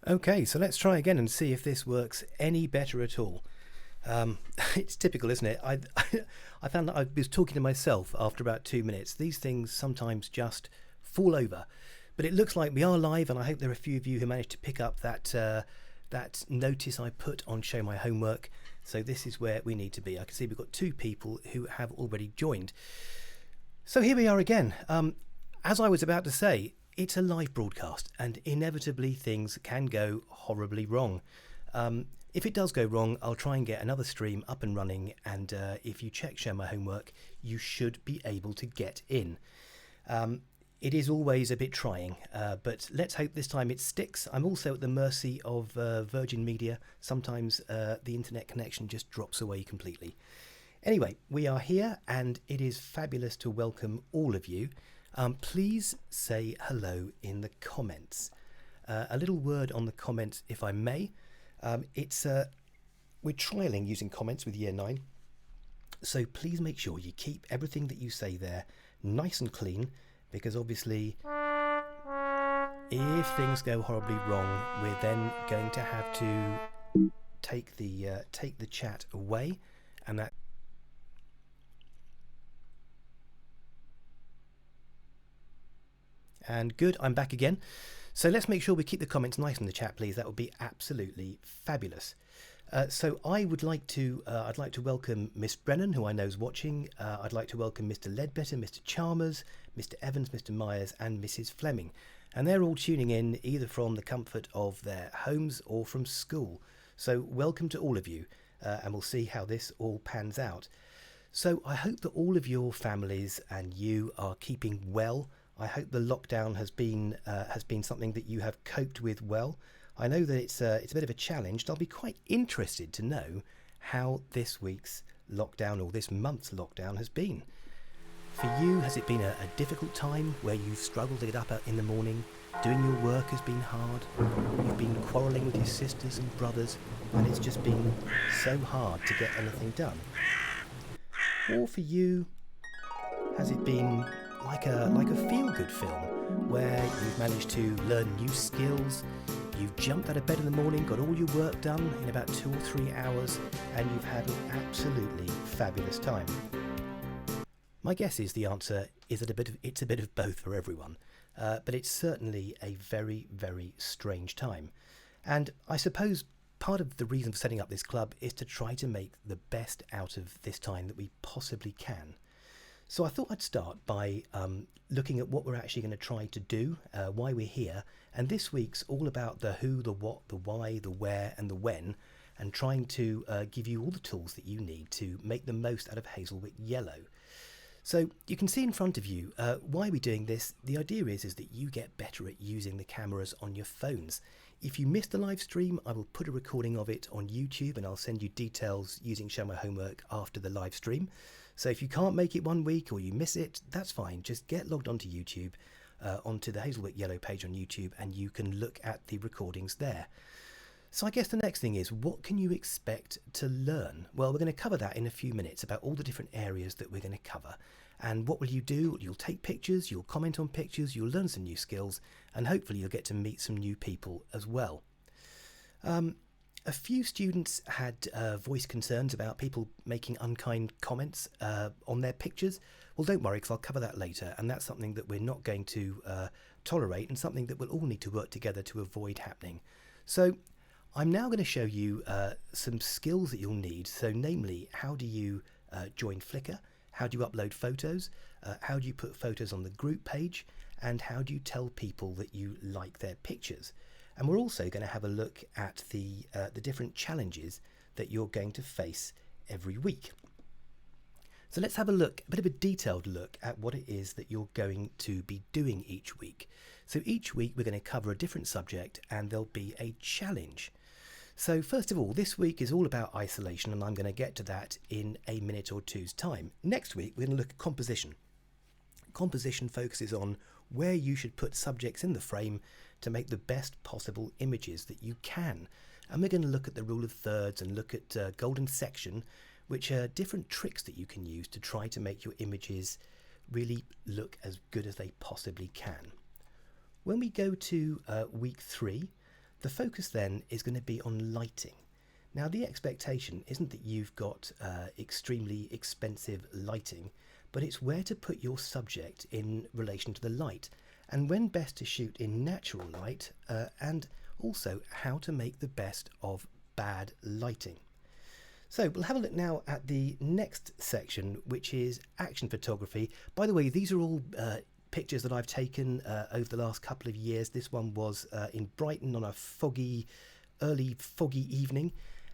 Okay, so let's try again and see if this works any better at all. It's typical, isn't it? I found that I was talking to myself after about 2 minutes. These things sometimes just fall over. But it looks like we are live, and I hope there are a few of you who managed to pick up that notice I put on Show My Homework. So this is where we need to be. I can see we've got 2 people who have already joined. So here we are again. As I was about to say, it's a live broadcast, and inevitably things can go horribly wrong. If it does go wrong, I'll try and get another stream up and running, and if you check Share My Homework, you should be able to get in. It is always a bit trying, but let's hope this time it sticks. I'm also at the mercy of Virgin Media. Sometimes the internet connection just drops away completely. Anyway, we are here, and it is fabulous to welcome all of you. Please say hello in the comments. A little word on the comments, if I may. We're trialling using comments with Year 9, so please make sure you keep everything that you say there nice and clean, because obviously if things go horribly wrong, we're then going to have to take the chat away, and that. And good, I'm back again. So let's make sure we keep the comments nice in the chat, please. That would be absolutely fabulous. So I'd like to welcome Miss Brennan, who I know is watching. I'd like to welcome Mr. Ledbetter, Mr. Chalmers, Mr. Evans, Mr. Myers, and Mrs. Fleming. And they're all tuning in either from the comfort of their homes or from school. So welcome to all of you, and we'll see how this all pans out. So I hope that all of your families and you are keeping well. I hope the lockdown has been something that you have coped with well. I know that it's a bit of a challenge. I'll be quite interested to know how this week's lockdown or this month's lockdown has been. For you, has it been a difficult time where you've struggled to get up in the morning? Doing your work has been hard. You've been quarrelling with your sisters and brothers, and it's just been so hard to get anything done. Or for you, has it been like a feel-good film where you've managed to learn new skills, you've jumped out of bed in the morning, got all your work done in about 2 or 3 hours, and you've had an absolutely fabulous time? My guess is the answer is that it's a bit of both for everyone, but it's certainly a very, very strange time. And I suppose part of the reason for setting up this club is to try to make the best out of this time that we possibly can. So I thought I'd start by looking at what we're actually going to try to do, why we're here, and this week's all about the who, the what, the why, the where, and the when, and trying to give you all the tools that you need to make the most out of Hazelwick Yellow. So you can see in front of you why we're doing this. The idea is that you get better at using the cameras on your phones. If you missed the live stream, I will put a recording of it on YouTube, and I'll send you details using Show My Homework after the live stream. So if you can't make it one week or you miss it, that's fine. Just get logged onto YouTube, onto the Hazelwick Yellow page on YouTube, and you can look at the recordings there. So I guess the next thing is, what can you expect to learn? Well, we're going to cover that in a few minutes, about all the different areas that we're going to cover. And what will you do? You'll take pictures, you'll comment on pictures, you'll learn some new skills, and hopefully you'll get to meet some new people as well. A few students had voiced concerns about people making unkind comments on their pictures. Well, don't worry, because I'll cover that later, and that's something that we're not going to tolerate, and something that we'll all need to work together to avoid happening. So I'm now going to show you some skills that you'll need. So namely, how do you join Flickr? How do you upload photos? How do you put photos on the group page? And how do you tell people that you like their pictures? And we're also going to have a look at the different challenges that you're going to face every week. So let's have a bit of a detailed look at what it is that you're going to be doing each week. So each week we're going to cover a different subject, and there'll be a challenge. So first of all, this week is all about isolation, and I'm going to get to that in a minute or two's time. Next week we're going to look at composition. Composition focuses on where you should put subjects in the frame to make the best possible images that you can. And we're going to look at the rule of thirds and look at golden section, which are different tricks that you can use to try to make your images really look as good as they possibly can. When we go to week 3, The focus then is going to be on lighting. Now the expectation isn't that you've got extremely expensive lighting, but it's where to put your subject in relation to the light, and when best to shoot in natural light, and also how to make the best of bad lighting. So we'll have a look now at the next section, which is action photography. By the way, these are all pictures that I've taken over the last couple of years. This one was in Brighton on a early foggy evening,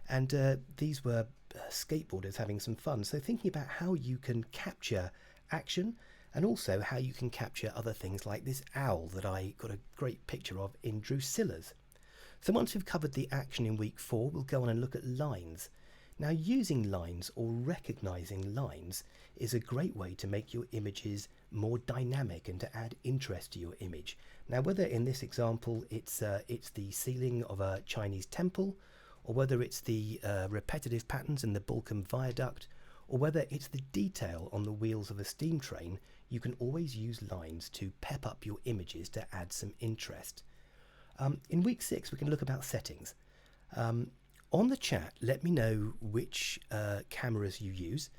and these were skateboarders having some fun. So thinking about how you can capture action, and also how you can capture other things like this owl that I got a great picture of in Drusilla's. So once we've covered the action in week 4, we'll go on and look at lines. Now using lines or recognizing lines is a great way to make your images more dynamic and to add interest to your image. Now whether in this example it's the ceiling of a Chinese temple, or whether it's the repetitive patterns in the Balkan Viaduct, or whether it's the detail on the wheels of a steam train, you can always use lines to pep up your images to add some interest. In week 6 we can look about settings. On the chat, let me know which cameras you use,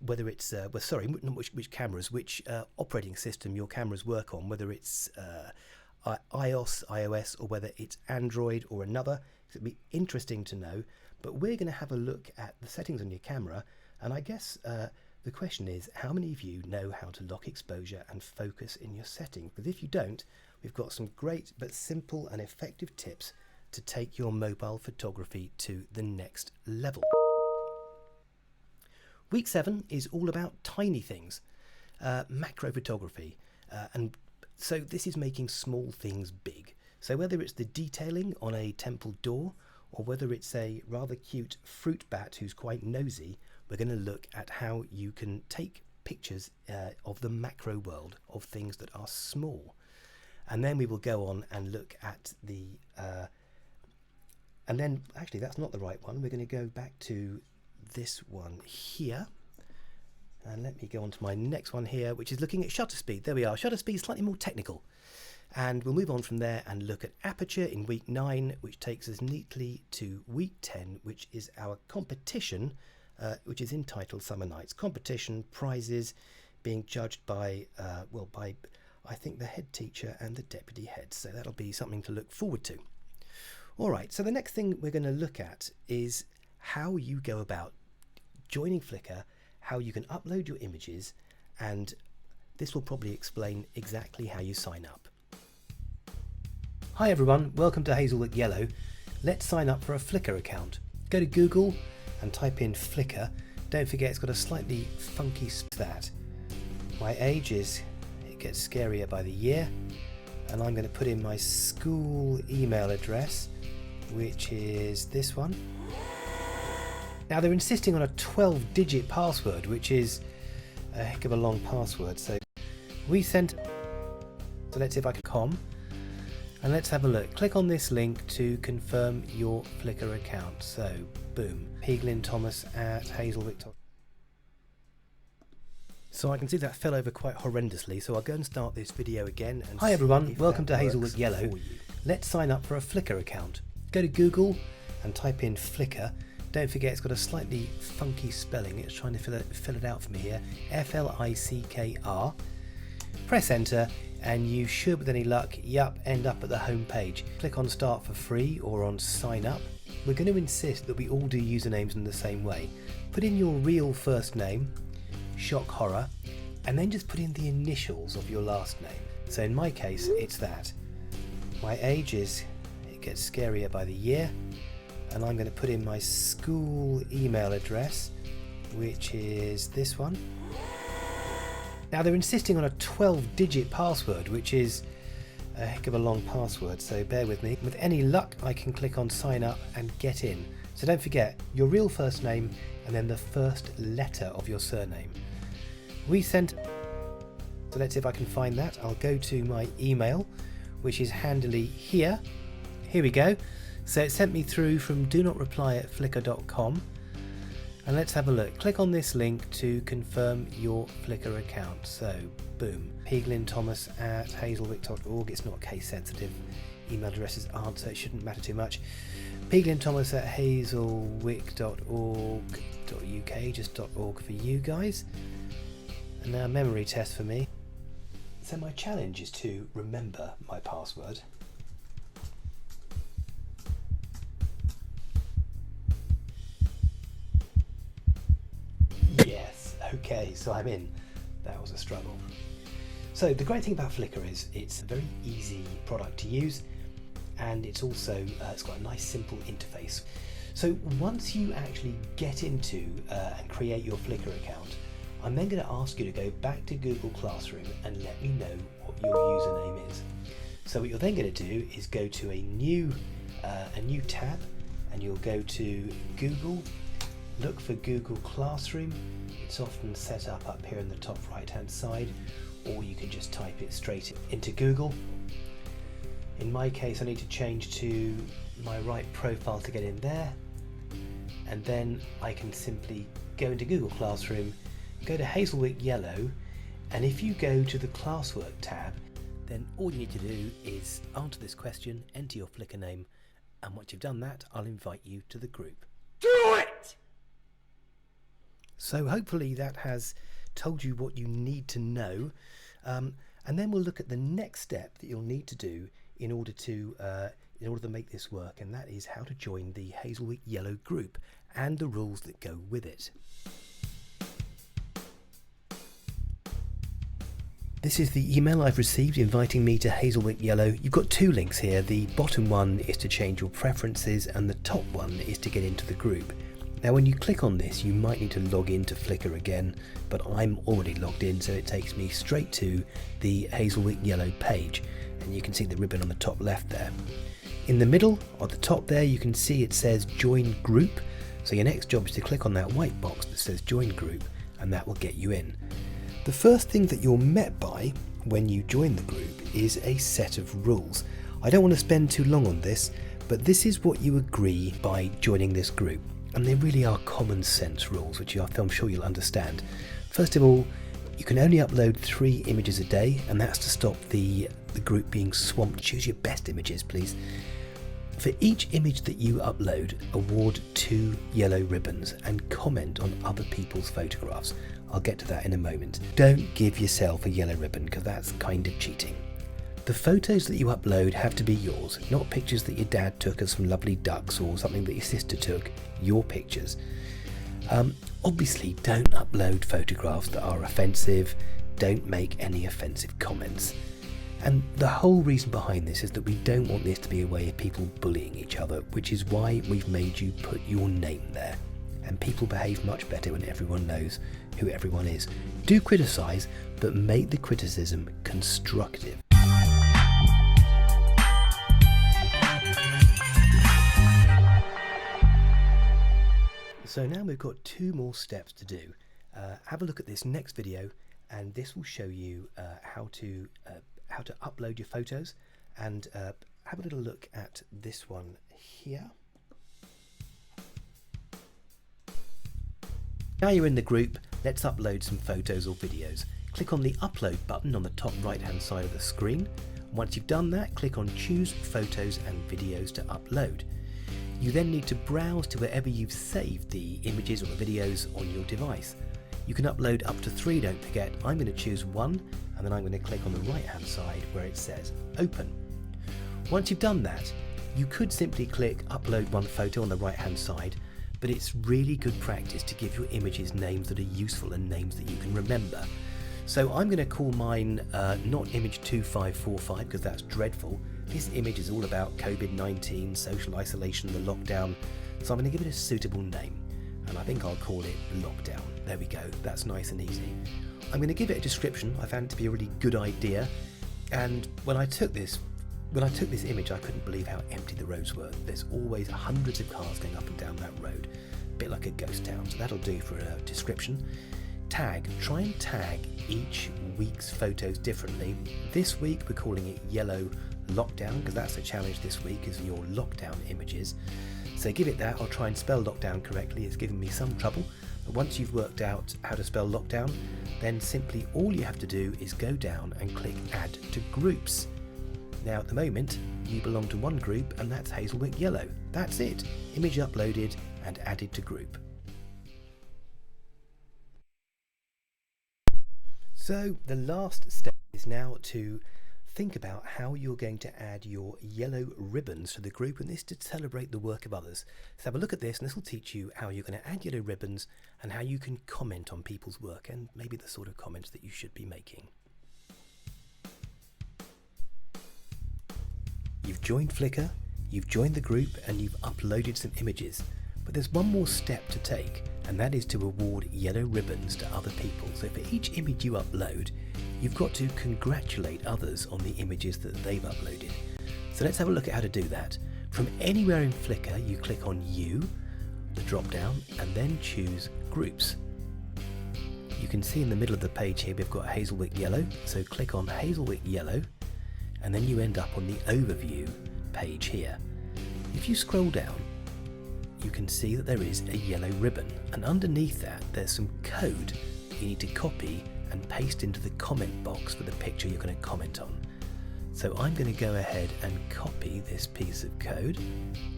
whether it's, not which cameras, which operating system your cameras work on, whether it's iOS, or whether it's Android or another. It'd be interesting to know, but we're going to have a look at the settings on your camera, and I guess the question is, how many of you know how to lock exposure and focus in your settings? Because if you don't, we've got some great but simple and effective tips to take your mobile photography to the next level. Week 7 is all about tiny things, macro photography, and so this is making small things big. So whether it's the detailing on a temple door, or whether it's a rather cute fruit bat who's quite nosy, we're going to look at how you can take pictures of the macro world, of things that are small. And then we will go on and look at the and then actually that's not the right one. We're going to go back to this one here, and let me go on to my next one here, which is looking at shutter speed. There we are. Shutter speed is slightly more technical, and we'll move on from there and look at aperture in week 9, which takes us neatly to week 10, which is our competition, which is entitled Summer Nights. Competition, prizes, being judged by by I think the head teacher and the deputy head, so that'll be something to look forward to. Alright, so the next thing we're going to look at is how you go about joining Flickr, how you can upload your images, and this will probably explain exactly how you sign up. Hi everyone, welcome to Hazelwick Yellow. Let's sign up for a Flickr account. Go to Google and type in Flickr. Don't forget it's got a slightly funky that. My age is, it gets scarier by the year, and I'm going to put in my school email address, which is this one. Now they're insisting on a 12-digit password, which is a heck of a long password, so let's see if I can com, and let's have a look. Click on this link to confirm your Flickr account. So boom, peglinThomas@hazelwick. So I can see that fell over quite horrendously, so I'll go and start this video again. And hi everyone, welcome to Hazelwick Yellow. Let's sign up for a Flickr account. Go to Google and type in Flickr. Don't forget it's got a slightly funky spelling. It's trying to fill it out for me here. Flickr. Press enter and you should, with any luck, end up at the home page. Click on start for free or on sign up. We're going to insist that we all do usernames in the same way. Put in your real first name, shock horror, and then just put in the initials of your last name. So in my case it's that. My age is, it gets scarier by the year, and I'm going to put in my school email address, which is this one. Now they're insisting on a 12-digit password, which is a heck of a long password, so bear with me. With any luck I can click on sign up and get in. So don't forget your real first name and then the first letter of your surname. So let's see if I can find that. I'll go to my email, which is handily here. Here we go. So it sent me through from do not reply at flickr.com. And let's have a look. Click on this link to confirm your Flickr account. So boom, peglinThomas@hazelwick.org. It's not case sensitive. email addresses aren't, so it shouldn't matter too much. peglintomas@hazelwick.org.uk, just .org for you guys. And now memory test for me. So my challenge is to remember my password. Yes, okay, so I'm in. That was a struggle. So the great thing about Flickr is it's a very easy product to use, and it's also it's got a nice simple interface. So once you actually get into and create your Flickr account, I'm then going to ask you to go back to Google Classroom and let me know what your username is. So what you're then going to do is go to a new tab, and you'll go to Google, look for Google Classroom. It's often set up here in the top right hand side, or you can just type it straight into Google. In my case, I need to change to my right profile to get in there, and then I can simply go into Google Classroom, go to Hazelwick Yellow, and if you go to the Classwork tab, then all you need to do is answer this question, enter your Flickr name, and once you've done that, I'll invite you to the group. Do it! So hopefully that has told you what you need to know, and then we'll look at the next step that you'll need to do in order to make this work, and that is how to join the Hazelwick Yellow group and the rules that go with it. This is the email I've received inviting me to Hazelwick Yellow. You've got two links here. The bottom one is to change your preferences, and the top one is to get into the group. Now when you click on this, you might need to log into Flickr again, but I'm already logged in, so it takes me straight to the Hazelwick Yellow page, and you can see the ribbon on the top left there. In the middle, at the top there, you can see it says Join Group. So your next job is to click on that white box that says Join Group, and that will get you in. The first thing that you're met by when you join the group is a set of rules. I don't want to spend too long on this, but this is what you agree by joining this group. And they really are common sense rules, which I'm sure you'll understand. First of all, you can only upload 3 images a day, and that's to stop the group being swamped. Choose your best images, please. For each image that you upload, award 2 yellow ribbons and comment on other people's photographs. I'll get to that in a moment. Don't give yourself a yellow ribbon, because that's kind of cheating. The photos that you upload have to be yours, not pictures that your dad took of some lovely ducks or something that your sister took. Your pictures. Obviously, don't upload photographs that are offensive. Don't make any offensive comments. And the whole reason behind this is that we don't want this to be a way of people bullying each other, which is why we've made you put your name there. And people behave much better when everyone knows who everyone is. Do criticise, but make the criticism constructive. So now we've got 2 more steps to do. Have a look at this next video, and this will show you how to upload your photos, and have a little look at this one here. Now you're in the group, let's upload some photos or videos. Click on the upload button on the top right hand side of the screen. Once you've done that, click on choose photos and videos to upload. You then need to browse to wherever you've saved the images or the videos on your device. You can upload up to 3, don't forget. I'm going to choose 1, and then I'm going to click on the right hand side where it says open. Once you've done that, you could simply click upload one photo on the right hand side, but it's really good practice to give your images names that are useful and names that you can remember. So I'm going to call mine not image 2545, because that's dreadful. This image is all about COVID-19, social isolation, the lockdown, so I'm going to give it a suitable name, and I think I'll call it lockdown. There we go, that's nice and easy. I'm going to give it a description. I found it to be a really good idea, and when I took this image, I couldn't believe how empty the roads were. There's always hundreds of cars going up and down that road, a bit like a ghost town, so that'll do for a description. Try and tag each week's photos differently. This week we're calling it Yellow Lockdown, because that's the challenge this week, is your lockdown images. So give it that. I'll try and spell lockdown correctly. It's given me some trouble, but once you've worked out how to spell lockdown, then simply all you have to do is go down and click add to groups. Now at the moment you belong to one group, and that's Hazelwick Yellow. That's it. Image uploaded and added to group. So the last step is now to think about how you're going to add your yellow ribbons to the group, and this to celebrate the work of others. So have a look at this, and this will teach you how you're going to add yellow ribbons and how you can comment on people's work and maybe the sort of comments that you should be making. You've joined Flickr, you've joined the group, and you've uploaded some images. But there's one more step to take, and that is to award yellow ribbons to other people. So for each image you upload, you've got to congratulate others on the images that they've uploaded. So let's have a look at how to do that. From anywhere in Flickr, you click on You, the drop down, and then choose Groups. You can see in the middle of the page here we've got Hazelwick Yellow, so click on Hazelwick Yellow, and then you end up on the Overview page here. If you scroll down, you can see that there is a yellow ribbon, and underneath that there's some code that you need to copy and paste into the comment box for the picture you're going to comment on. So I'm going to go ahead and copy this piece of code,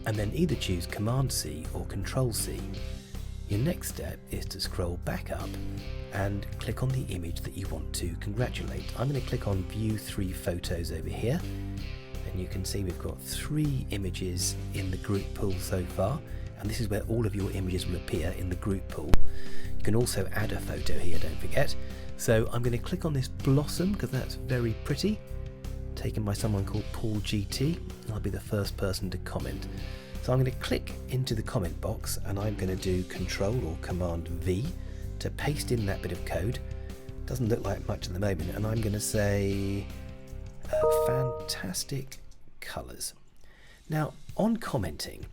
and then either choose Command C or Control C. Your next step is to scroll back up and click on the image that you want to congratulate. I'm going to click on View 3 Photos over here, and you can see we've got 3 images in the group pool so far, and this is where all of your images will appear in the group pool. You can also add a photo here, don't forget. So I'm going to click on this blossom because that's very pretty, taken by someone called Paul GT. I'll be the first person to comment. So I'm going to click into the comment box, and I'm going to do Control or Command V to paste in that bit of code. Doesn't look like much at the moment, and I'm going to say fantastic colours. Now on commenting,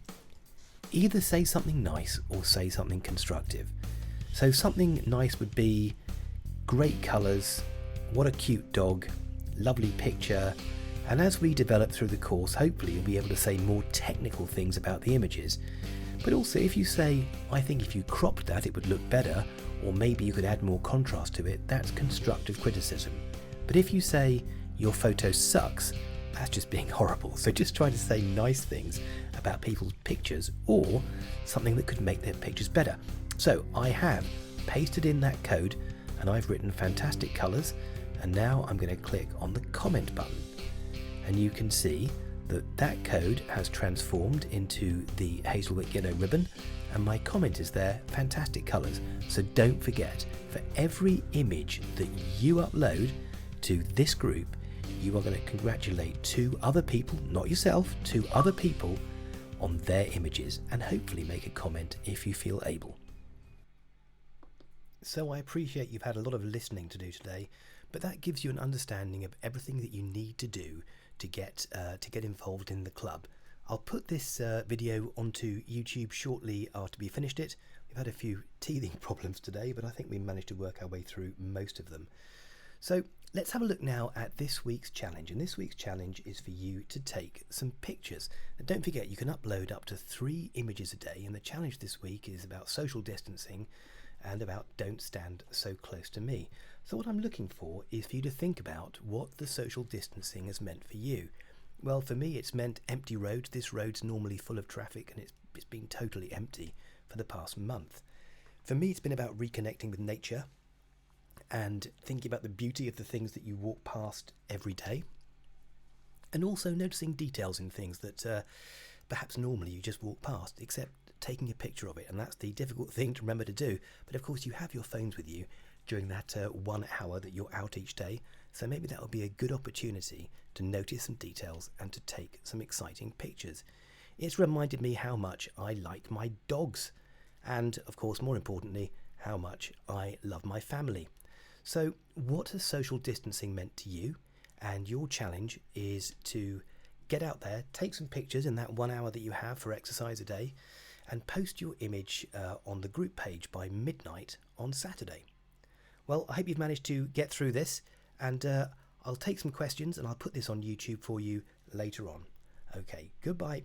either say something nice or say something constructive. So something nice would be great colours, what a cute dog, lovely picture, and as we develop through the course, hopefully you'll be able to say more technical things about the images. But also if you say, I think if you cropped that it would look better, or maybe you could add more contrast to it, that's constructive criticism. But if you say, your photo sucks, that's just being horrible. So just try to say nice things about people's pictures, or something that could make their pictures better. So I have pasted in that code, and I've written fantastic colours, and now I'm going to click on the comment button, and you can see that that code has transformed into the Hazelwick Yellow ribbon, and my comment is there, fantastic colours. So don't forget, for every image that you upload to this group, you are going to congratulate 2 other people, not yourself, 2 other people on their images, and hopefully make a comment if you feel able. So I appreciate you've had a lot of listening to do today, but that gives you an understanding of everything that you need to do to get involved in the club. I'll put this video onto YouTube shortly after we finished it. We've had a few teething problems today, but I think we managed to work our way through most of them. So let's have a look now at this week's challenge, and this week's challenge is for you to take some pictures. And don't forget, you can upload up to 3 images a day, and the challenge this week is about social distancing and about don't stand so close to me. So what I'm looking for is for you to think about what the social distancing has meant for you. Well, for me it's meant empty roads. This road's normally full of traffic, and it's been totally empty for the past month. For me it's been about reconnecting with nature and thinking about the beauty of the things that you walk past every day, and also noticing details in things that perhaps normally you just walk past, except taking a picture of it, and that's the difficult thing to remember to do. But of course you have your phones with you during that 1 hour that you're out each day, so maybe that will be a good opportunity to notice some details and to take some exciting pictures. It's reminded me how much I like my dogs, and of course more importantly how much I love my family. So what has social distancing meant to you? And your challenge is to get out there, take some pictures in that 1 hour that you have for exercise a day, and post your image on the group page by midnight on Saturday. Well, I hope you've managed to get through this, and I'll take some questions and I'll put this on YouTube for you later on. Okay, goodbye.